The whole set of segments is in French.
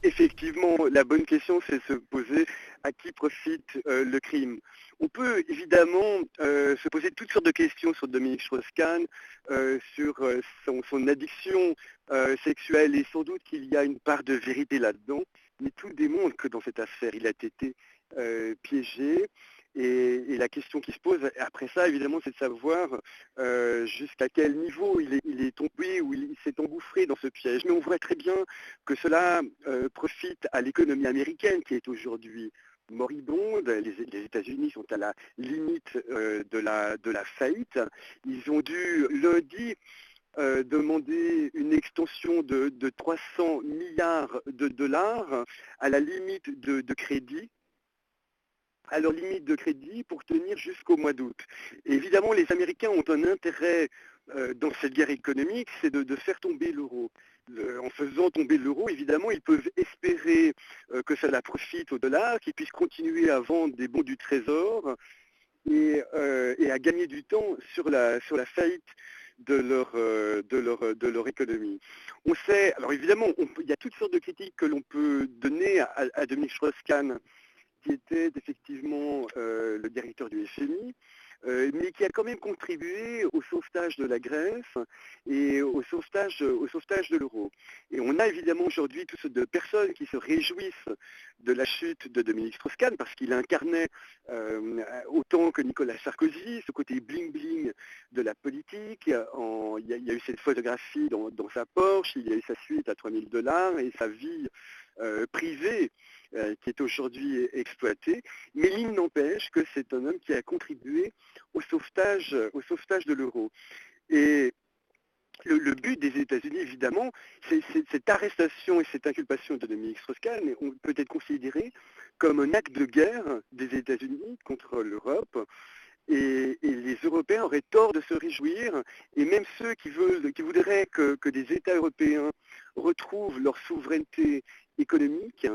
Effectivement, la bonne question, c'est de se poser à qui profite le crime. On peut évidemment se poser toutes sortes de questions sur Dominique Strauss-Kahn, sur son addiction sexuelle, et sans doute qu'il y a une part de vérité là-dedans, mais tout démontre que dans cette affaire, il a été piégé. Et la question qui se pose après ça, évidemment, c'est de savoir jusqu'à quel niveau il est tombé ou il s'est engouffré dans ce piège. Mais on voit très bien que cela profite à l'économie américaine qui est aujourd'hui moribonde. Les États-Unis sont à la limite de la faillite. Ils ont dû lundi demander une extension de 300 milliards de dollars à la limite de crédit, à leur limite de crédit pour tenir jusqu'au mois d'août. Et évidemment, les Américains ont un intérêt dans cette guerre économique, c'est de faire tomber l'euro. En faisant tomber l'euro, évidemment, ils peuvent espérer que cela profite au dollar, qu'ils puissent continuer à vendre des bons du trésor et à gagner du temps sur la faillite de leur économie. On sait, alors évidemment, il y a toutes sortes de critiques que l'on peut donner à Dominique Strauss-Kahn, qui était effectivement le directeur du FMI, mais qui a quand même contribué au sauvetage de la Grèce et au sauvetage de l'euro. Et on a évidemment aujourd'hui toutes sortes de personnes qui se réjouissent de la chute de Dominique Strauss-Kahn parce qu'il incarnait autant que Nicolas Sarkozy ce côté bling-bling de la politique. Il y a eu cette photographie dans sa Porsche, il y a eu sa suite à 3000 dollars et sa vie privée qui est aujourd'hui exploité, mais il n'empêche que c'est un homme qui a contribué au sauvetage de l'euro. Et le but des États-Unis, évidemment, c'est cette arrestation et cette inculpation de Dominique Strauss-Kahn peut être considérée comme un acte de guerre des États-Unis contre l'Europe. Et les Européens auraient tort de se réjouir, et même ceux qui voudraient que des États européens retrouvent leur souveraineté économique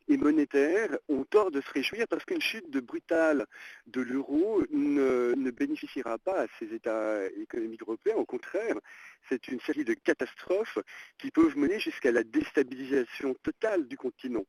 et monétaire ont tort de se réjouir parce qu'une chute brutale de l'euro ne bénéficiera pas à ces États économiques européens. Au contraire, c'est une série de catastrophes qui peuvent mener jusqu'à la déstabilisation totale du continent.